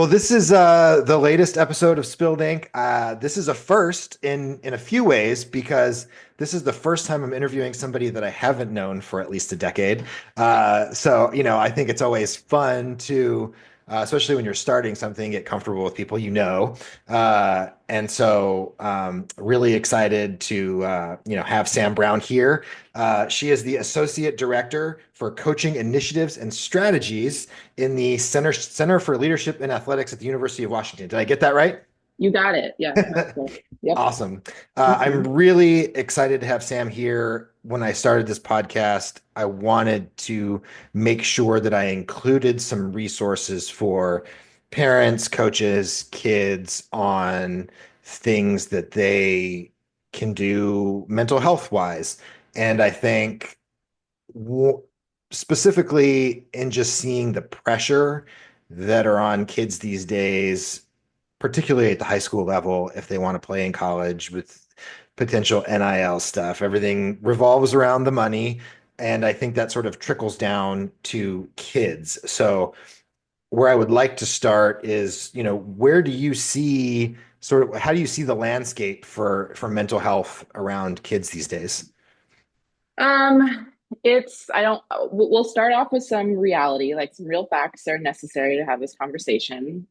Well, this is the latest episode of Spilled Ink. This is a first in a few ways because this is the first time I'm interviewing somebody that I haven't known for at least a decade. I think it's always fun to, especially when you're starting something, get comfortable with people you know. Really excited to have Sam Brown here. She is the Associate Director for Coaching Initiatives and Strategies in the Center for Leadership and Athletics at the University of Washington. Did I get that right? You got it. Yeah, that's cool. Yep. Awesome. I'm hmm really excited to have Sam here. When I started this podcast, I wanted to make sure that I included some resources for parents, coaches, kids on things that they can do mental health wise. And I think w specifically in just seeing the pressure that are on kids these days, particularly at the high school level, if they want to play in college with potential NIL stuff. Everything revolves around the money, and I think that sort of trickles down to kids. So where I would like to start is, where do you see how do you see the landscape for mental health around kids these days? I don't, we'll start off with some reality, like some real facts are necessary to have this conversation.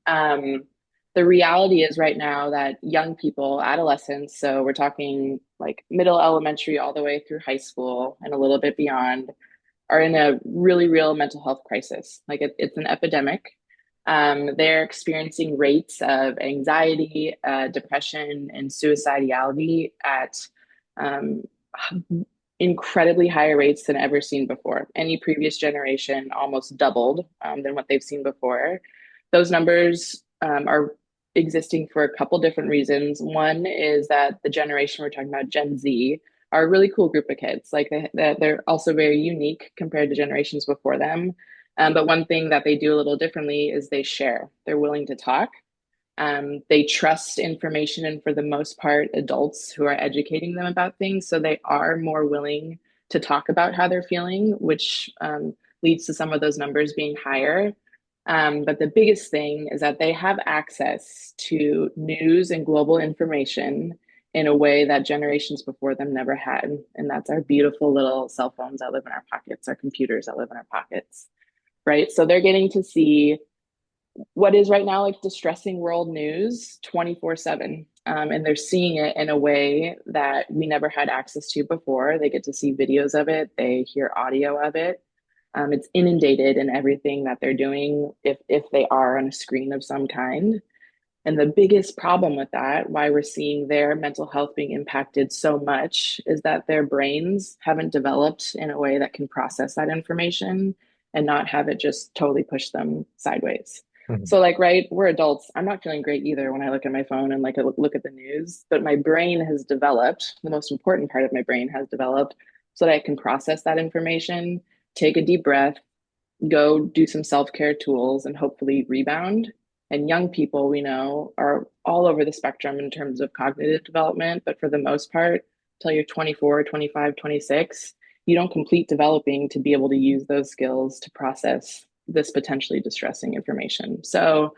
The reality is right now that young people, adolescents, so we're talking like middle elementary all the way through high school and a little bit beyond, are in a really real mental health crisis. Like it's an epidemic. They're experiencing rates of anxiety, depression, and suicidality at um, incredibly higher rates than ever seen before. Any previous generation almost doubled than what they've seen before. Those numbers are existing for a couple different reasons. One is that the generation we're talking about, Gen Z, are a really cool group of kids. Like they're also very unique compared to generations before them. But one thing that they do a little differently is they share. They're willing to talk. They trust information and, for the most part, adults who are educating them about things. So they are more willing to talk about how they're feeling, which leads to some of those numbers being higher. But the biggest thing is that they have access to news and global information in a way that generations before them never had. And that's our beautiful little cell phones that live in our pockets, our computers that live in our pockets, right? So they're getting to see what is right now like distressing world news 24/7. And they're seeing it in a way that we never had access to before. They get to see videos of it, they hear audio of it. It's inundated in everything that they're doing if they are on a screen of some kind. And the biggest problem with that, why we're seeing their mental health being impacted so much, is that their brains haven't developed in a way that can process that information and not have it just totally push them sideways. Mhm. So, like, right, we're adults. I'm not feeling great either when I look at my phone and like look at the news, but my brain has developed, the most important part of my brain has developed so that I can process that information, take a deep breath, go do some self-care tools and hopefully rebound. And young people we know are all over the spectrum in terms of cognitive development, but for the most part, till you're 24, 25, 26, you don't complete developing to be able to use those skills to process this potentially distressing information. So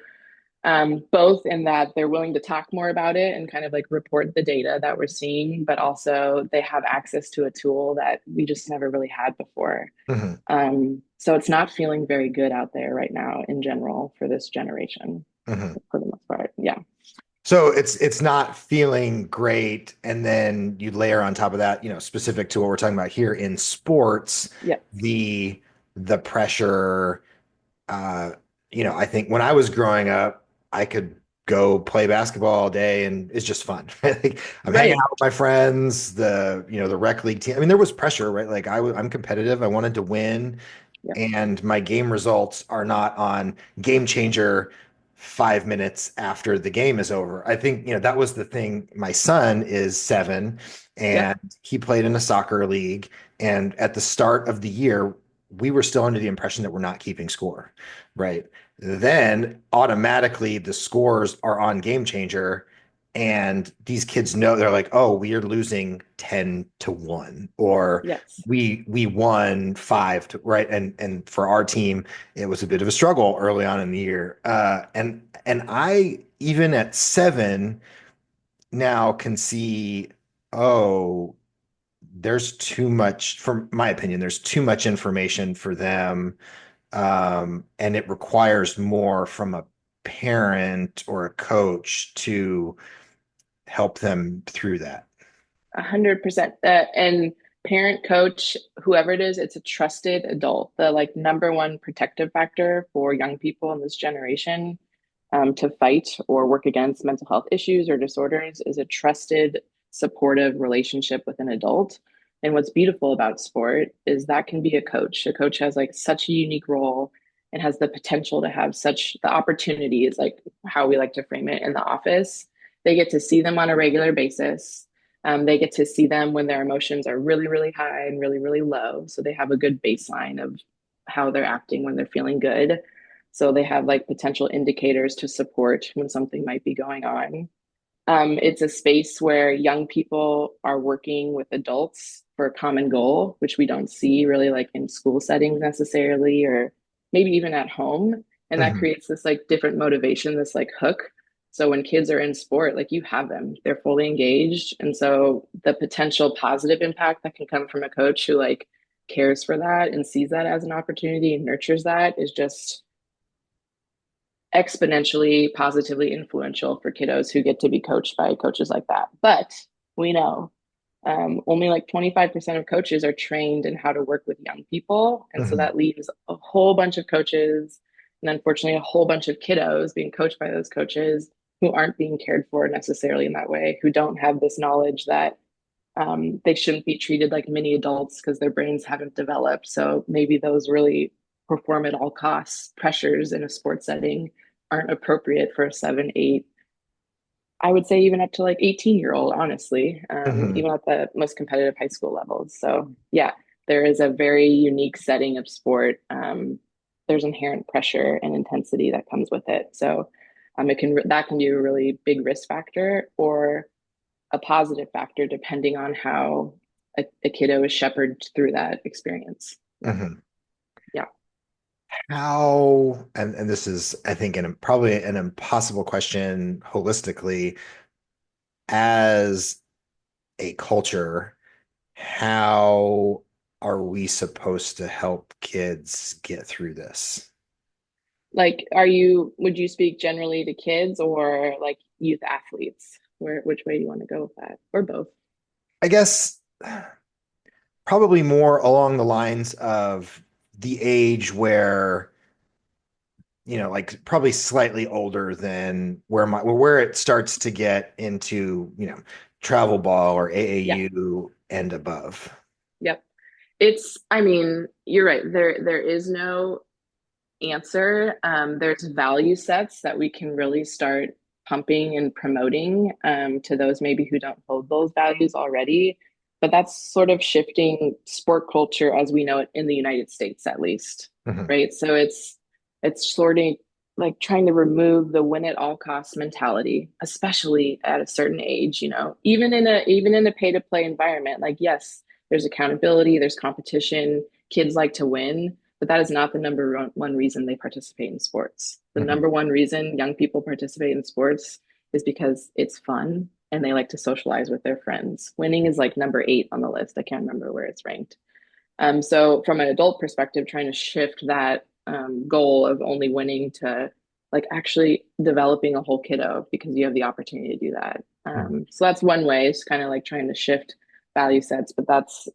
both in that they're willing to talk more about it and kind of like report the data that we're seeing, but also they have access to a tool that we just never really had before. Mhm. So it's not feeling very good out there right now in general for this generation, Mhm. for the most part. Yeah. So it's not feeling great, and then you layer on top of that, specific to what we're talking about here in sports, Yeah. the the pressure. Uh, I think when I was growing up, I could go play basketball all day, and it's just fun. Like, I'm hanging Right. out with my friends, the rec league team. I mean, there was pressure, right? Like I'm competitive. I wanted to win, Yeah. and my game results are not on Game Changer 5 minutes after the game is over. I think, that was the thing. My son is 7 Yep. and he played in a soccer league. And at the start of the year, we were still under the impression that we're not keeping score, right? Then automatically the scores are on Game Changer and these kids know they're like, oh, we are losing 10-1, or Yes. we won 5 to right. And for our team, it was a bit of a struggle early on in the year. And I even at 7 now can see, oh, there's too much, from my opinion, there's too much information for them. And it requires more from a parent or a coach to help them through that. 100%. And parent, coach, whoever it is, it's a trusted adult. The like number one protective factor for young people in this generation to fight or work against mental health issues or disorders is a trusted, supportive relationship with an adult. And what's beautiful about sport is that can be a coach. A coach has like such a unique role and has the potential to have such the opportunity is like how we like to frame it in the office. They get to see them on a regular basis. They get to see them when their emotions are really, really high and really, really low. So they have a good baseline of how they're acting when they're feeling good. So they have like potential indicators to support when something might be going on. It's a space where young people are working with adults for a common goal, which we don't see really like in school settings necessarily, or maybe even at home. And that Mhm. creates this like different motivation, this like hook. So when kids are in sport, like you have them, they're fully engaged. And so the potential positive impact that can come from a coach who like cares for that and sees that as an opportunity and nurtures that is just exponentially positively influential for kiddos who get to be coached by coaches like that. But we know only like 25% of coaches are trained in how to work with young people. And so Mhm. that leaves a whole bunch of coaches and unfortunately a whole bunch of kiddos being coached by those coaches who aren't being cared for necessarily in that way, who don't have this knowledge that they shouldn't be treated like mini adults because their brains haven't developed. So maybe those really perform at all costs pressures in a sports setting aren't appropriate for a 7, 8, I would say even up to like 18-year-old, honestly, Mhm. even at the most competitive high school levels. So yeah, there is a very unique setting of sport. There's inherent pressure and intensity that comes with it. So it can that can be a really big risk factor or a positive factor depending on how a kiddo is shepherded through that experience. Mhm. Yeah. How, and this is, I think, probably an impossible question holistically, as a culture, how are we supposed to help kids get through this? Like, would you speak generally to kids or like youth athletes? Which way do you want to go with that? Or both? I guess probably more along the lines of the age where, like probably slightly older than where it starts to get into, travel ball or Yeah. AAU and above. Yep. I mean, you're right. There is no answer. There's value sets that we can really start pumping and promoting to those maybe who don't hold those values already. But that's sort of shifting sport culture as we know it in the United States, at least, Mhm. right? So it's sort of like trying to remove the win at all costs mentality, especially at a certain age. Even in a pay to play environment. Like yes, there's accountability, there's competition. Kids like to win, but that is not the number one reason they participate in sports. The Mhm. number one reason young people participate in sports is because it's fun and they like to socialize with their friends. Winning is like number 8 on the list. I can't remember where it's ranked. So from an adult perspective, trying to shift that goal of only winning to like actually developing a whole kiddo because you have the opportunity to do that. Mhm. So that's one way. It's kind of like trying to shift value sets, but that's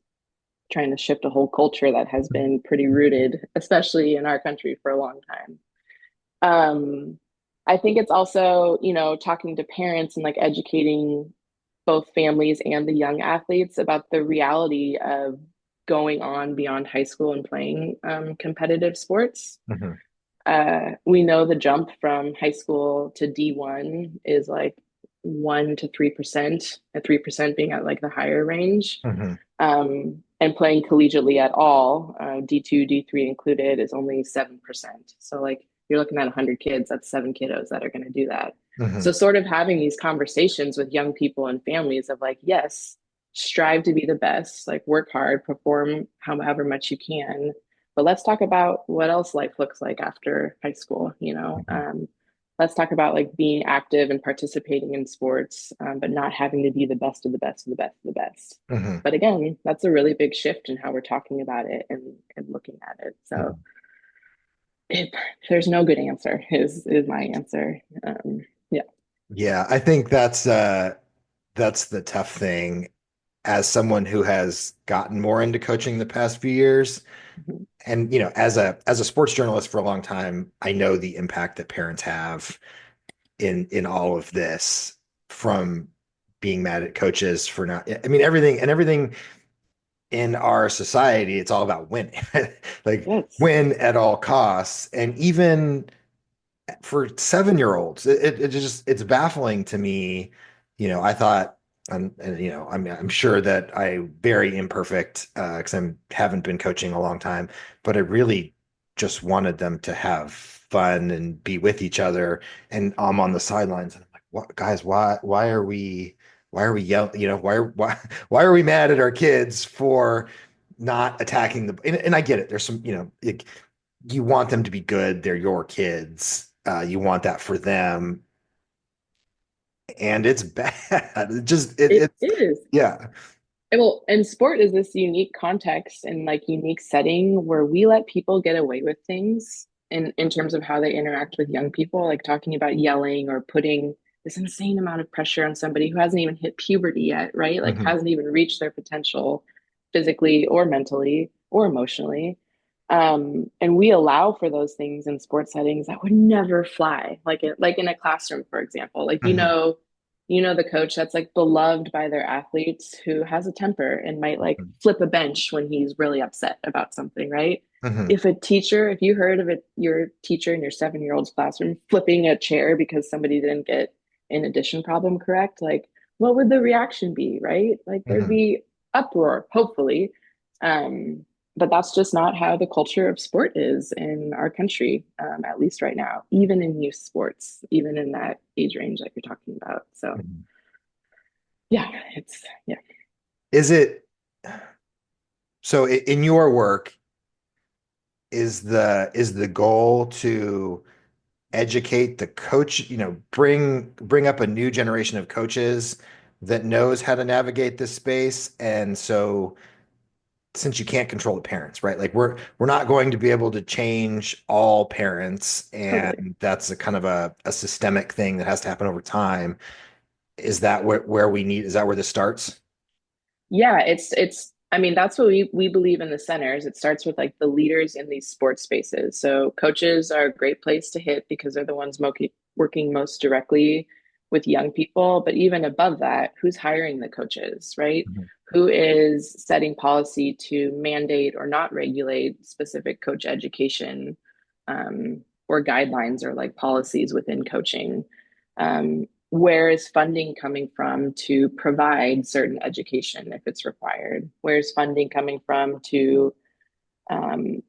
trying to shift a whole culture that has been pretty rooted, especially in our country for a long time. Um, I think it's also, talking to parents and like educating both families and the young athletes about the reality of going on beyond high school and playing competitive sports. Mhm. We know the jump from high school to D1 is like 1 to 3%, and 3% being at like the higher range. Mhm. And playing collegiately at all, D2, D3 included, is only 7%. So, like, you're looking at 100 kids, that's 7 kiddos that are going to do that. Hmm. So sort of having these conversations with young people and families of like, yes, strive to be the best, like work hard, perform however much you can. But let's talk about what else life looks like after high school, you know? Let's talk about like being active and participating in sports, but not having to be the best of the best of the best of the best. Hmm. But again, that's a really big shift in how we're talking about it and looking at it. So it, there's no good answer is my answer. Yeah. Yeah, I think that's the tough thing as someone who has gotten more into coaching the past few years. Mhm. And as a sports journalist for a long time, I know the impact that parents have in all of this, from being mad at coaches for not, I mean, everything in our society, it's all about winning. Like Yes. win at all costs. And even for 7-year-olds, it just it's baffling to me. I thought, and I'm sure that I'm very imperfect because I'm haven't been coaching a long time, but I really just wanted them to have fun and be with each other. And I'm on the sidelines, and I'm like, "What, guys? Why are we yelling? Why are we mad at our kids for not attacking the?" And I get it. There's some, you want them to be good. They're your kids. You want that for them, and it's bad. It just It it's is. yeah. Well, and sport is this unique context and like unique setting where we let people get away with things in terms of how they interact with young people, like talking about yelling or putting this insane amount of pressure on somebody who hasn't even hit puberty yet, right? Like Hmm. hasn't even reached their potential physically or mentally or emotionally. And we allow for those things in sports settings that would never fly, like in a classroom, for example. Like Hmm. the coach that's like beloved by their athletes who has a temper and might like flip a bench when he's really upset about something, right? Hmm. If you heard of it, your teacher in your 7-year-old's classroom flipping a chair because somebody didn't get an addition problem correct, like what would the reaction be, right? Like there'd Hmm. be uproar, hopefully. Um, but that's just not how the culture of sport is in our country, at least right now, even in youth sports, even in that age range that you're talking about. So Hmm. yeah, yeah. Is it so in your work, is the goal to educate the coach, bring up a new generation of coaches that knows how to navigate this space? And so, since you can't control the parents, right? Like we're not going to be able to change all parents, Totally. and that's a kind of a systemic thing that has to happen over time. Is that where we need, is that where this starts? Yeah, it's I mean, that's what we believe in the centers. It starts with like the leaders in these sports spaces. So coaches are a great place to hit because they're the ones working most directly with young people. But even above that, who's hiring the coaches, right? Mhm. Who is setting policy to mandate or not regulate specific coach education, or guidelines or like policies within coaching? Where is funding coming from to provide certain education if it's required? Where's funding coming from to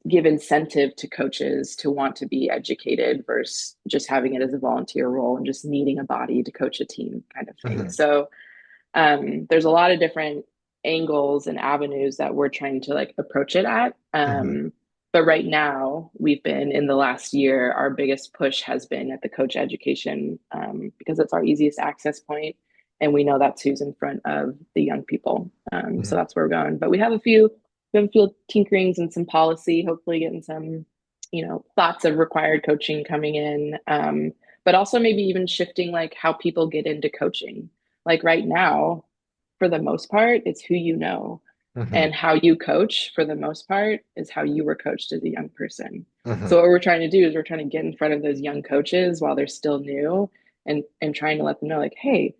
give incentive to coaches to want to be educated versus just having it as a volunteer role and just needing a body to coach a team kind of thing? Mhm. So there's a lot of different angles and avenues that we're trying to like approach it at. Mhm. But right now, we've been in the last year, our biggest push has been at the coach education, because it's our easiest access point, and we know that's who's in front of the young people. So Mhm. that's where we're going. But we have a few tinkerings and some policy, hopefully getting some, thoughts of required coaching coming in. But also maybe even shifting like how people get into coaching. Like right now, for the most part, it's who you know. Mhm. And how you coach, for the most part, is how you were coached as a young person. So Mhm. what we're trying to do is we're trying to get in front of those young coaches while they're still new and trying to let them know, like, hey,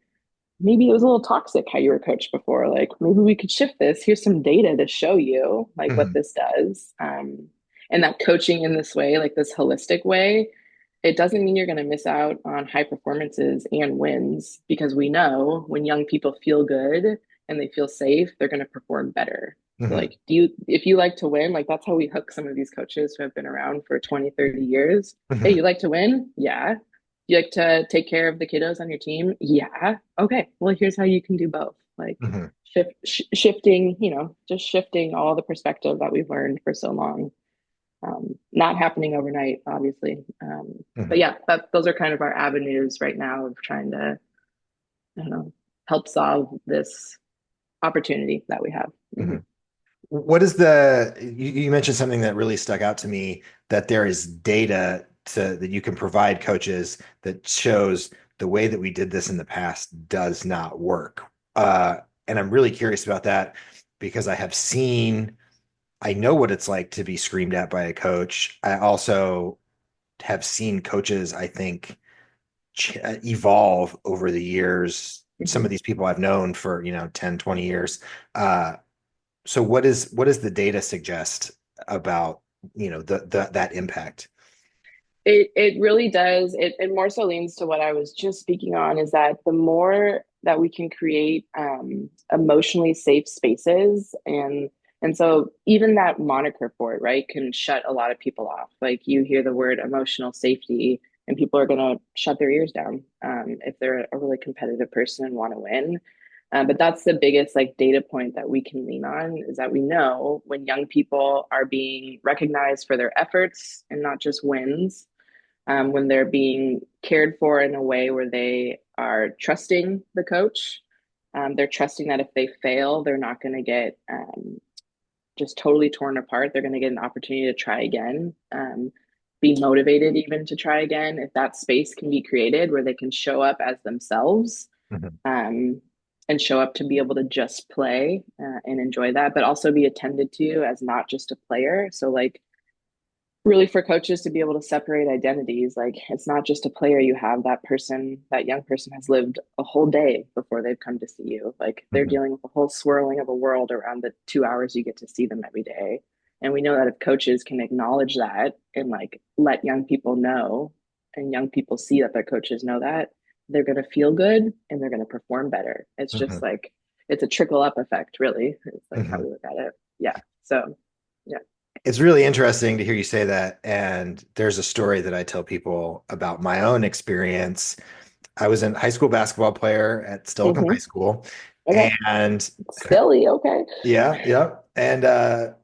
maybe it was a little toxic how you were coached before. Like maybe we could shift this. Here's some data to show you like what Mhm. this does. And that coaching in this way, like this holistic way, it doesn't mean you're going to miss out on high performances and wins because we know when young people feel good and they feel safe, they're going to perform better. So Mhm. like, if you like to win, like that's how we hook some of these coaches who have been around for 20, 30 years. Hey, Mhm. you like to win? Yeah. You like to take care of the kiddos on your team? Yeah. Okay. Well, here's how you can do both. Like Hmm. shifting, just shifting all the perspective that we've learned for so long. Not happening overnight, obviously. But Hmm. yeah, those are kind of our avenues right now of trying to, I don't know, help solve this opportunity that we have. Hmm. Mhm. What is you mentioned something that really stuck out to me, that there is data that you can provide coaches that shows the way that we did this in the past does not work. And I'm really curious about that because I know what it's like to be screamed at by a coach. I also have seen coaches, I think, evolve over the years. Some of Mhm. these people I've known for, 10, 20 years. Uh, so what does the data suggest about, that impact? It really does. It more so leans to what I was just speaking on, is that the more that we can create emotionally safe spaces, and so even that moniker for it, right, can shut a lot of people off. Like you hear the word emotional safety, and people are going to shut their ears down if they're a really competitive person and want to win. But that's the biggest like data point that we can lean on, is that we know when young people are being recognized for their efforts and not just wins, when they're being cared for in a way where they are trusting the coach. They're trusting that if they fail, they're not going to get just totally torn apart. They're going to get an opportunity to try again, be motivated even to try again. If that space can be created where they can show up as themselves, Mhm. um, and show up to be able to just play and enjoy that, but also be attended to as not just a player. So, like, really for coaches to be able to separate identities, like it's not just a player you have. That person, that young person has lived a whole day before they've come to see you. Like they're Mhm. dealing with a whole swirling of a world around the 2 hours you get to see them every day. And we know that if coaches can acknowledge that and like let young people know, and young people see that their coaches know that, they're going to feel good and they're going to perform better. It's just Mhm. like it's a trickle up effect, really. It's like how Mhm. we look at it. Yeah. So yeah. It's really interesting to hear you say that. And there's a story that I tell people about my own experience. I was a high school basketball player at Steilacoom High Hmm. School. Okay. And Silly. Okay. yeah, yeah. And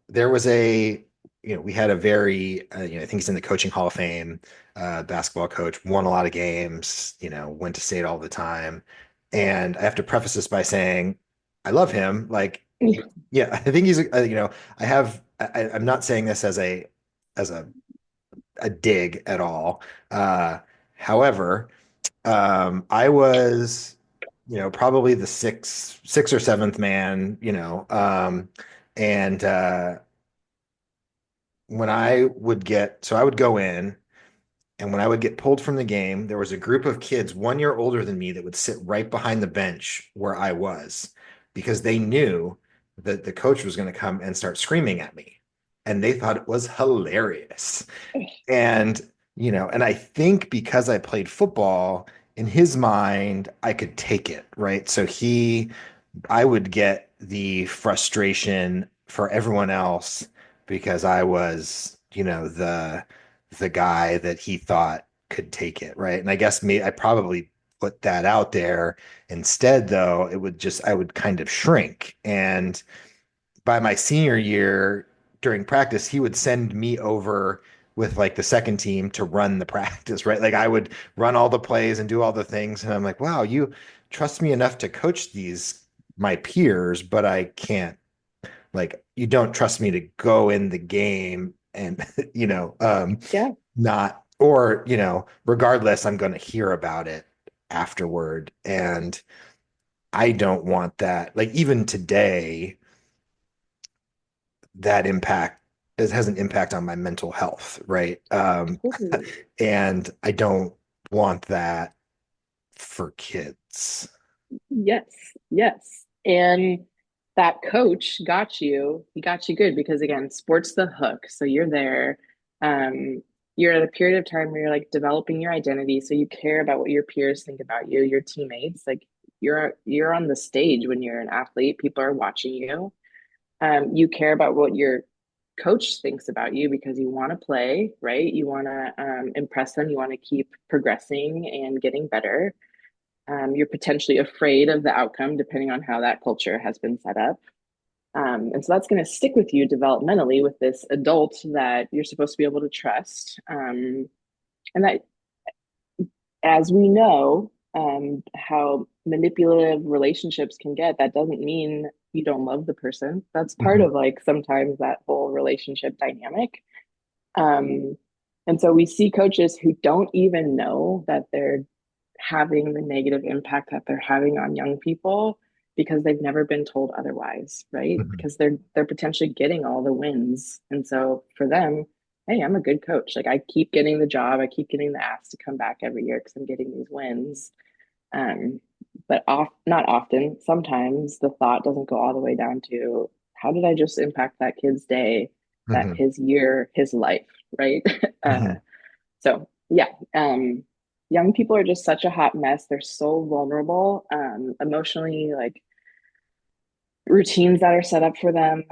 there was we had a very, I think he's in the Coaching Hall of Fame, basketball coach, won a lot of games, went to state all the time. And I have to preface this by saying, I love him. Like, yeah, I think I'm not saying this as a dig at all. Uh, however, I was, probably the sixth or seventh man, and so I would go in, and when I would get pulled from the game, there was a group of kids 1 year older than me that would sit right behind the bench where I was because they knew that the coach was going to come and start screaming at me, and they thought it was hilarious. And, and I think because I played football, in his mind, I could take it, right? I would get the frustration for everyone else because I was, the guy that he thought could take it, right? And I guess I probably put that out there. Instead, though, I would kind of shrink. And by my senior year during practice, he would send me over with like the second team to run the practice, right? Like I would run all the plays and do all the things. And I'm like, wow, you trust me enough to coach my peers, but I can't, like, you don't trust me to go in the game and, Yeah. not, or, regardless, I'm going to hear about it afterward. And I don't want that. Like, even today, that impact it has an impact on my mental health, right? Totally. And I don't want that for kids. Yes. Yes. And that coach got you, he got you good because again, sports the hook. So you're there. Um, you're at a period of time where you're like developing your identity. So you care about what your peers think about you, your teammates. Like you're on the stage when you're an athlete. People are watching you. You care about what your coach thinks about you because you want to play, right? You want to impress them, you want to keep progressing and getting better. You're potentially afraid of the outcome depending on how that culture has been set up. And so that's going to stick with you developmentally with this adult that you're supposed to be able to trust. And that, as we know, how manipulative relationships can get, that doesn't mean you don't love the person. That's part Mhm. of like sometimes that whole relationship dynamic. Um, and so we see coaches who don't even know that they're having the negative impact that they're having on young people because they've never been told otherwise, right? Mhm. Because they're potentially getting all the wins. And so for them, hey, I'm a good coach. Like I keep getting the job, I keep getting the ask to come back every year because I'm getting these wins. Um, but not often, sometimes the thought doesn't go all the way down to how did I just impact that kid's day, that Mhm. his year, his life, right? Mhm. So yeah, young people are just such a hot mess. They're so vulnerable, emotionally, like routines that are set up for them.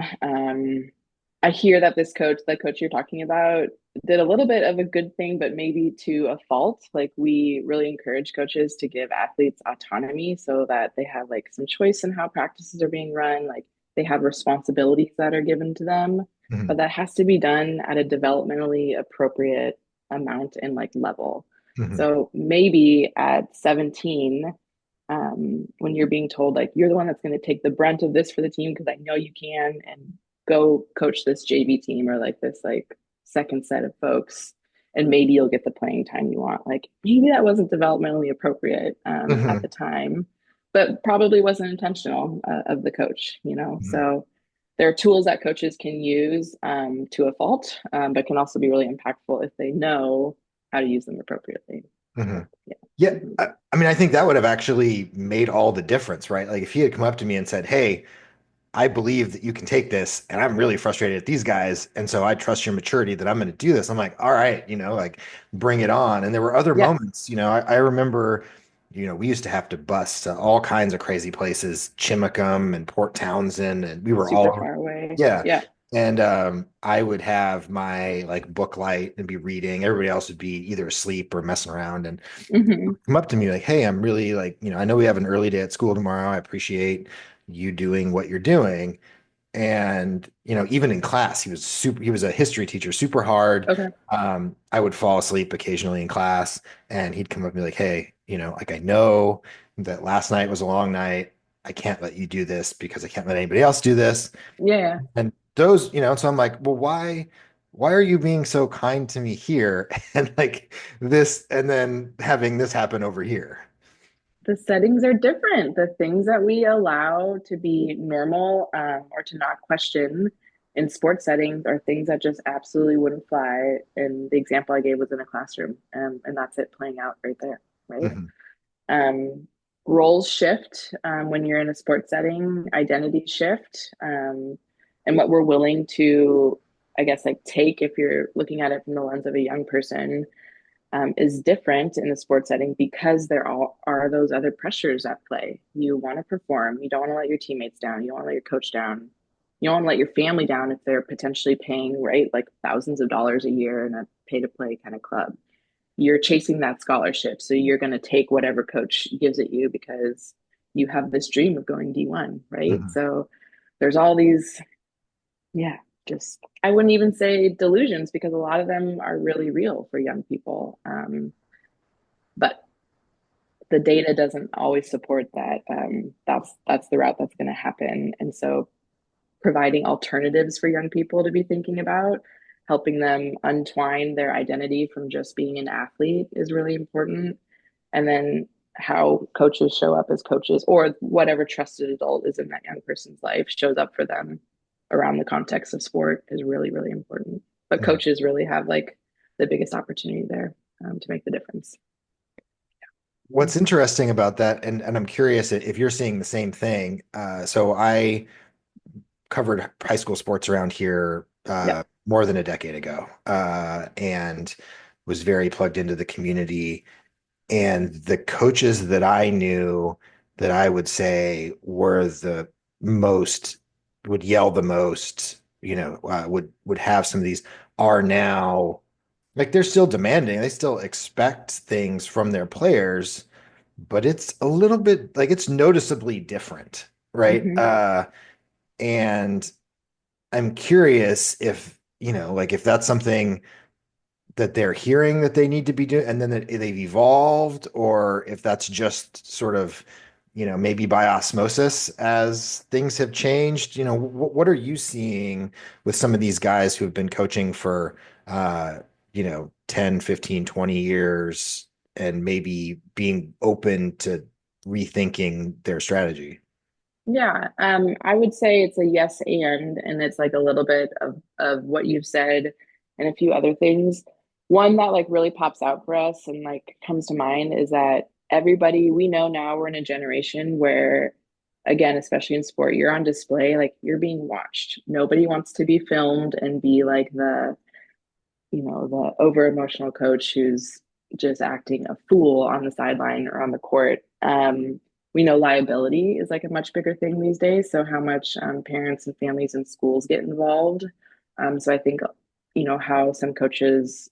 I hear that this coach, the coach you're talking about, did a little bit of a good thing, but maybe to a fault. Like we really encourage coaches to give athletes autonomy so that they have like some choice in how practices are being run. Like they have responsibilities that are given to them, but Mhm. that has to be done at a developmentally appropriate amount and like level. Mhm. So maybe at 17, when you're being told like you're the one that's going to take the brunt of this for the team because I know you can, and go coach this JV team or like this like second set of folks, and maybe you'll get the playing time you want. Like maybe that wasn't developmentally appropriate at Mhm. the time, but probably wasn't intentional of the coach, you know. Mhm. So there are tools that coaches can use to a fault, but can also be really impactful if they know how to use them appropriately. So Mhm. yeah. Yeah, Mhm. I mean, I think that would have actually made all the difference, right? Like if he had come up to me and said, "Hey, I believe that you can take this, and I'm really frustrated at these guys, and so I trust your maturity that I'm going to do this." I'm like, "All right, like bring it on." And there were other Yeah, moments, I remember, we used to have to bus to all kinds of crazy places, Chimacum and Port Townsend, and we were super all, far away. yeah. Yeah. And I would have my like book light and be reading. Everybody else would be either asleep or messing around, and Hmm. come up to me like, "Hey, I'm really like, I know we have an early day at school tomorrow. I appreciate you doing what you're doing." And, even in class, he was a history teacher, super hard. Okay. I would fall asleep occasionally in class, and he'd come up to me like, "Hey, like I know that last night was a long night. I can't let you do this because I can't let anybody else do this." Yeah. And those, so I'm like, "Well, why are you being so kind to me here?" And like this, and then having this happen over here. The settings are different. The things that we allow to be normal or to not question in sports settings are things that just absolutely wouldn't fly. And the example I gave was in a classroom, and that's it playing out right there, right? Mhm. Um, Roles shift when you're in a sports setting, identity shift, and what we're willing to, I guess, like take if you're looking at it from the lens of a young person is different in the sports setting because are those other pressures at play. You want to perform. You don't want to let your teammates down. You don't want to let your coach down. You don't want to let your family down if they're potentially paying, right, like thousands of dollars a year in a pay to play kind of club. You're chasing that scholarship. So you're going to take whatever coach gives it you because you have this dream of going D1, right? Mhm. So there's all these, yeah, just I wouldn't even say delusions because a lot of them are really real for young people. But the data doesn't always support that. That's the route that's going to happen, and so providing alternatives for young people to be thinking about, helping them untwine their identity from just being an athlete is really important, and then how coaches show up as coaches or whatever trusted adult is in that young person's life shows up for them around the context of sport is really really important, but Mhm. coaches really have like the biggest opportunity there to make the difference. What's interesting about that, and I'm curious if you're seeing the same thing. So I covered high school sports around here Yeah. more than a decade ago, and was very plugged into the community. And the coaches that I knew that I would say were the most, would yell the most, would have some of these are now like they're still demanding, they still expect things from their players, but it's a little bit like it's noticeably different, right? Hmm. And I'm curious if, like if that's something that they're hearing that they need to be doing, and then that they've evolved, or if that's just sort of, maybe by osmosis as things have changed. What are you seeing with some of these guys who have been coaching for, 10, 15, 20 years and maybe being open to rethinking their strategy? Yeah, I would say it's a yes and it's like a little bit of what you've said and a few other things. One that like really pops out for us and like comes to mind is that everybody we know now we're in a generation where, again, especially in sport, you're on display, like you're being watched. Nobody wants to be filmed and be like the over emotional coach who's just acting a fool on the sideline or on the court. We know liability is like a much bigger thing these days. So how much parents and families and schools get involved. So I think, how some coaches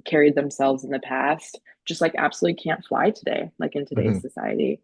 carried themselves in the past just like absolutely can't fly today, like in today's Mhm. society.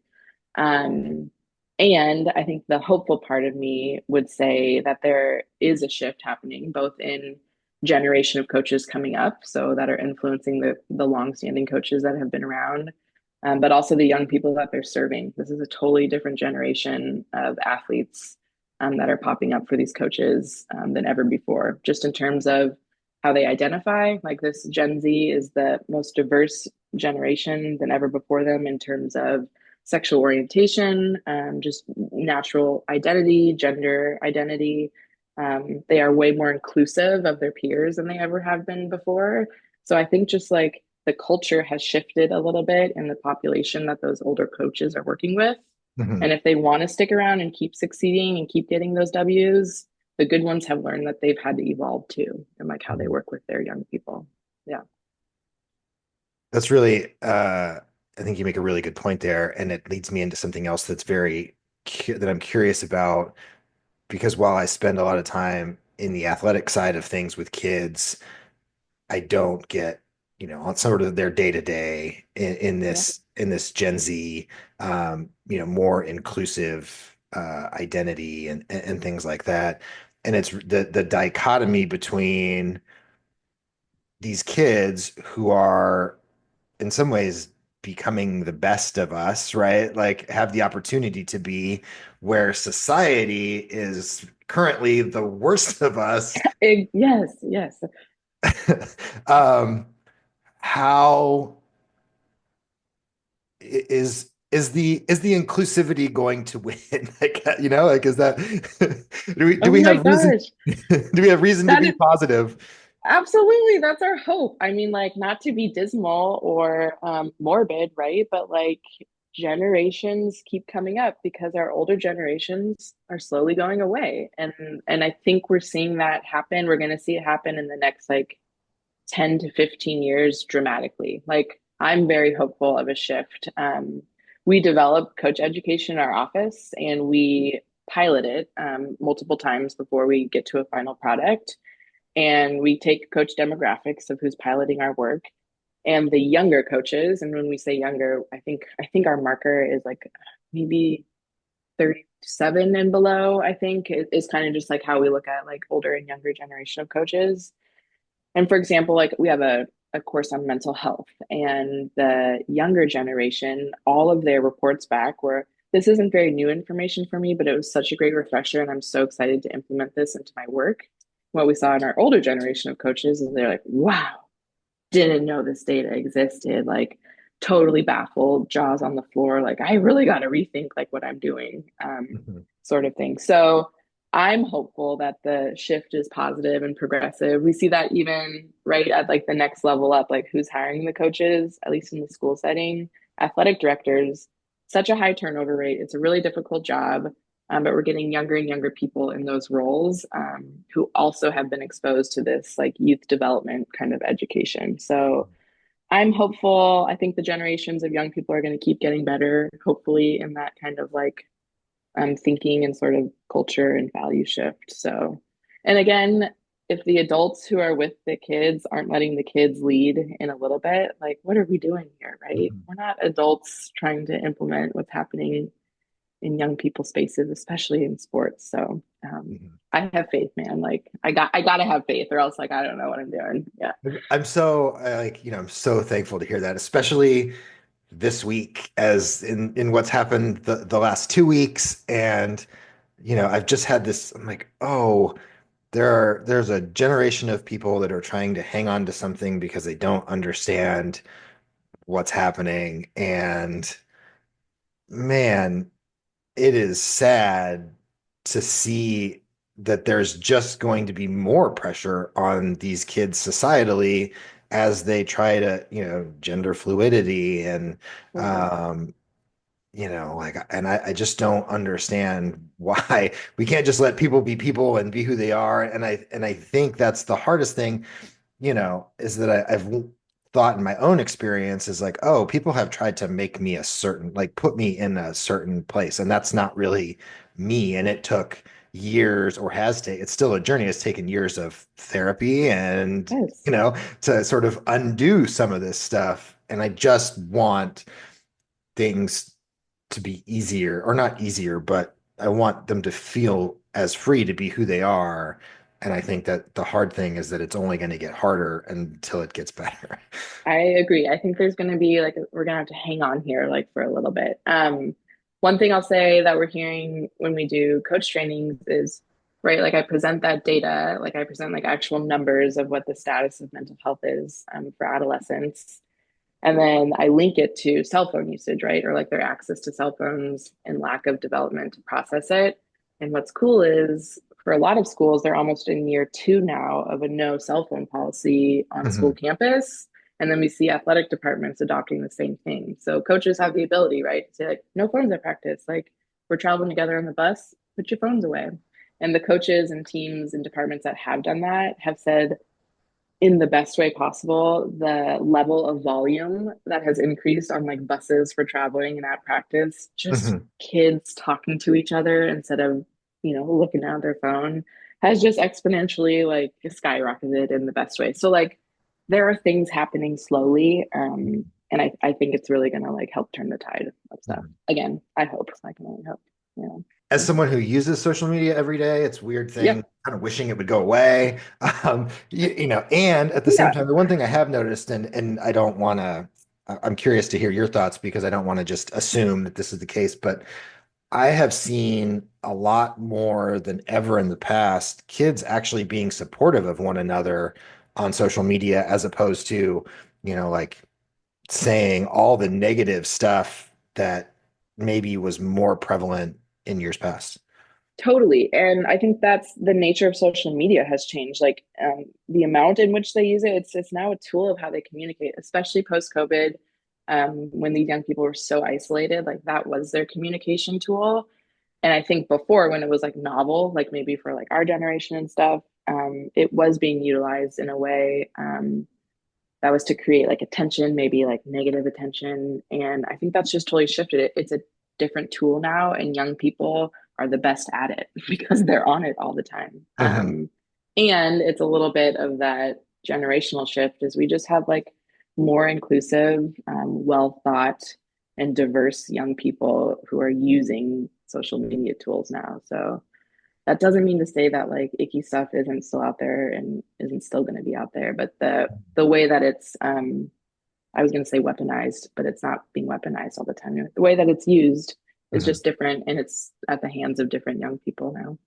Um, and I think the hopeful part of me would say that there is a shift happening both in generation of coaches coming up, so that are influencing the longstanding coaches that have been around, but also the young people that they're serving. This is a totally different generation of athletes that are popping up for these coaches than ever before, just in terms of how they identify. Like this Gen Z is the most diverse generation than ever before them in terms of sexual orientation, just natural identity, gender identity. They are way more inclusive of their peers than they ever have been before. So I think just like the culture has shifted a little bit in the population that those older coaches are working with. And Mhm. if they want to stick around and keep succeeding and keep getting those W's, the good ones have learned that they've had to evolve too, and like how they Mhm. work with their young people. Yeah. That's really, I think you make a really good point there, and it leads me into something else that's that I'm curious about, because while I spend a lot of time in the athletic side of things with kids, I don't get, on sort of their day to day in Yeah. this Gen Z, more inclusive identity and things like that. And it's the dichotomy between these kids who are in some ways becoming the best of us, right? Like have the opportunity to be, where society is currently the worst of us. Yes, yes. um, how is the inclusivity going to win? Like, like is that do Oh we my have reason gosh. do we have reason to That be is positive? absolutely, that's our hope. I mean, like, not to be dismal or morbid, right? But like, generations keep coming up because our older generations are slowly going away, and I think we're seeing that happen. We're going to see it happen in the next like 10 to 15 years dramatically. Like, I'm very hopeful of a shift. We develop coach education in our office, and we pilot it multiple times before we get to a final product, and we take coach demographics of who's piloting our work and the younger coaches. And when we say younger, I think our marker is like maybe 37 and below. I think is kind of just like how we look at like older and younger generation of coaches. And for example, like we have a course on mental health, and the younger generation, all of their reports back were, this isn't very new information for me, but it was such a great refresher. And I'm so excited to implement this into my work. What we saw in our older generation of coaches is they're like, wow, didn't know this data existed. Like, totally baffled, jaws on the floor. Like, I really got to rethink like what I'm doing, Mhm. sort of thing. So I'm hopeful that the shift is positive and progressive. We see that even right at like the next level up, like who's hiring the coaches, at least in the school setting, athletic directors, such a high turnover rate. It's a really difficult job. But we're getting younger and younger people in those roles who also have been exposed to this like youth development kind of education. So I'm hopeful. I think the generations of young people are going to keep getting better, hopefully, in that kind of like thinking and sort of culture and value shift. So And again, if the adults who are with the kids aren't letting the kids lead in a little bit, like what are we doing here, right? Mhm. We're not adults trying to implement what's happening in young people spaces, especially in sports. So Mhm. I have faith, man. Like I gotta have faith, or else like I don't know what I'm doing. Yeah. I'm so like, I'm so thankful to hear that, especially this week as in what's happened the last 2 weeks. And, I've just had this, I'm like, oh, there's a generation of people that are trying to hang on to something because they don't understand what's happening. And man, it is sad to see that there's just going to be more pressure on these kids societally as they try to, gender fluidity and, Right. um, like, and I just don't understand why we can't just let people be people and be who they are. And I think that's the hardest thing, is that I've thought in my own experience is like, oh, people have tried to make me a certain, like put me in a certain place. And that's not really me. And it took years or has taken, it's still a journey. It's taken years of therapy and, Yes. to sort of undo some of this stuff. And I just want things to be easier or not easier, but I want them to feel as free to be who they are. And I think that the hard thing is that it's only going to get harder until it gets better. I agree. I think there's going to be like we're going to have to hang on here like for a little bit. One thing I'll say that we're hearing when we do coach trainings is right, like I present that data, like I present like actual numbers of what the status of mental health is for adolescents. And then I link it to cell phone usage, right? Or like their access to cell phones and lack of development to process it. And what's cool is for a lot of schools, they're almost in year two now of a no cell phone policy on school Mhm. campus. And then we see athletic departments adopting the same thing. So coaches have the ability, right, to say, like, no phones at practice. Like, we're traveling together on the bus, put your phones away. And the coaches and teams and departments that have done that have said, in the best way possible, the level of volume that has increased on like buses for traveling and at practice, just Mhm. kids talking to each other instead of, looking down at their phone has just exponentially like skyrocketed in the best way. So like there are things happening slowly. And I think it's really gonna like help turn the tide of stuff. Mhm. Again, I hope. I can only hope. Yeah. As someone who uses social media every day, it's a weird thing, Yep. kind of wishing it would go away. And at the same Yeah. time, the one thing I have noticed, and I don't want to, I'm curious to hear your thoughts because I don't want to just assume that this is the case, but I have seen a lot more than ever in the past, kids actually being supportive of one another on social media as opposed to, like saying all the negative stuff that maybe was more prevalent in years past. Totally. And I think that's the nature of social media has changed. Like the amount in which they use it, it's now a tool of how they communicate, especially post COVID, when these young people were so isolated, like that was their communication tool. And I think before when it was like novel, like maybe for like our generation and stuff, it was being utilized in a way that was to create like attention, maybe like negative attention. And I think that's just totally shifted it. It's a different tool now, and young people are the best at it because they're on it all the time. Mhm. And it's a little bit of that generational shift is we just have like more inclusive, well thought, and diverse young people who are using social media tools now. So that doesn't mean to say that like icky stuff isn't still out there and isn't still going to be out there, but the way that it's I was going to say weaponized, but it's not being weaponized all the time. The way that it's used is Mhm. just different, and it's at the hands of different young people now.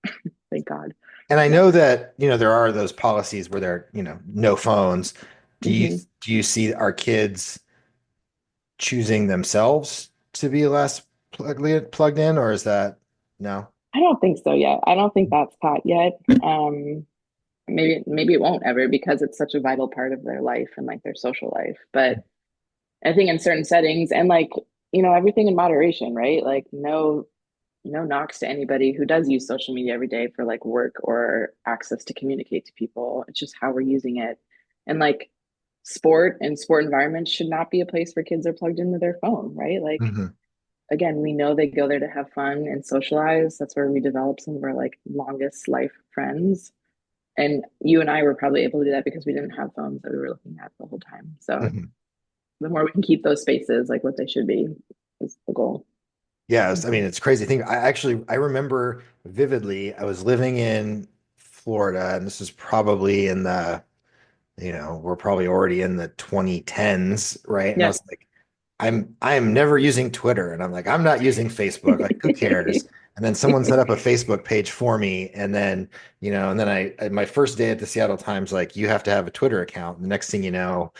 Thank God. And I Yeah. know that, there are those policies where there, no phones. Do you Hmm. do you see our kids choosing themselves to be less plugged in, or is that no? I don't think so yet. I don't think that's caught yet. Maybe it won't ever because it's such a vital part of their life and like their social life. But I think in certain settings and like, everything in moderation, right? Like no knocks to anybody who does use social media every day for like work or access to communicate to people. It's just how we're using it. And like sport and sport environments should not be a place where kids are plugged into their phone, right? Like Mhm. again, we know they go there to have fun and socialize. That's where we develop some of our like longest life friends. And you and I were probably able to do that because we didn't have phones that we were looking at the whole time. So Mhm. the more we can keep those spaces like what they should be is the goal. Yes, I mean Mhm. it's a crazy thing. I remember vividly. I was living in Florida, and this is probably in the, we're probably already in the 2010s, right? And I Yep. was like, I'm never using Twitter, and I'm like, I'm not using Facebook. Like, who cares? And then someone set up a Facebook page for me, and then my first day at the Seattle Times, like, you have to have a Twitter account. The next thing you know,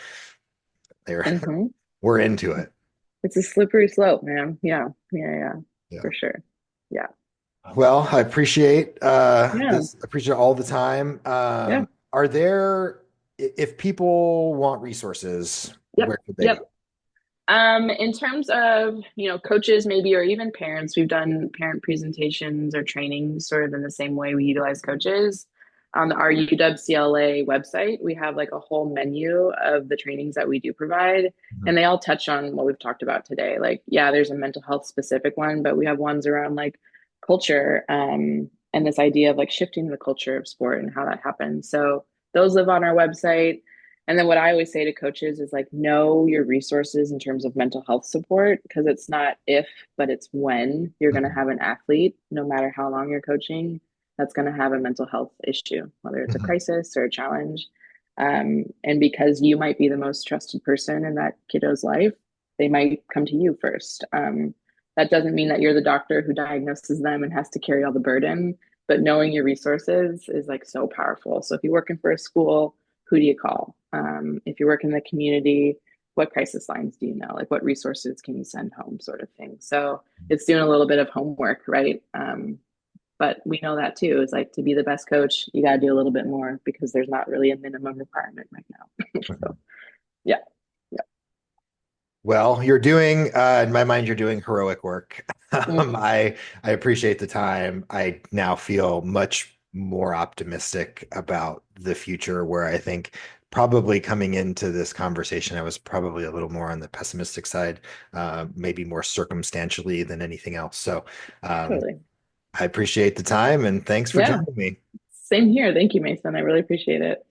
they're Mhm. we're into it. It's a slippery slope, man. Yeah. Yeah. Yeah. Yeah. For sure. Yeah. Well, I appreciate Yeah. this. Appreciate all the time. Yeah. Are there, if people want resources, where Yep. could they go? Yep. In terms of, coaches maybe, or even parents, we've done parent presentations or trainings sort of in the same way we utilize coaches. On our UW-CLA website, we have like a whole menu of the trainings that we do provide, Mhm. and they all touch on what we've talked about today. Like, yeah, there's a mental health specific one, but we have ones around like culture, and this idea of like shifting the culture of sport and how that happens. So those live on our website. And then what I always say to coaches is like, know your resources in terms of mental health support, because it's not if, but it's when you're going to Mhm. have an athlete, no matter how long you're coaching, that's going to have a mental health issue, whether it's a Mhm. crisis or a challenge. And because you might be the most trusted person in that kiddo's life, they might come to you first. That doesn't mean that you're the doctor who diagnoses them and has to carry all the burden, but knowing your resources is like so powerful. So if you're working for a school, who do you call? If you work in the community, what crisis lines do you know? Like what resources can you send home, sort of thing. So it's doing a little bit of homework, right? But we know that too. It's like to be the best coach, you got to do a little bit more because there's not really a minimum requirement right now. So Mhm. yeah, yeah. Well, you're doing, in my mind, you're doing heroic work. Mm, I appreciate the time. I now feel much more optimistic about the future, where I think probably coming into this conversation, I was probably a little more on the pessimistic side, maybe more circumstantially than anything else. So, um, totally. I appreciate the time and thanks for Yeah. joining me. Same here. Thank you, Mason. I really appreciate it.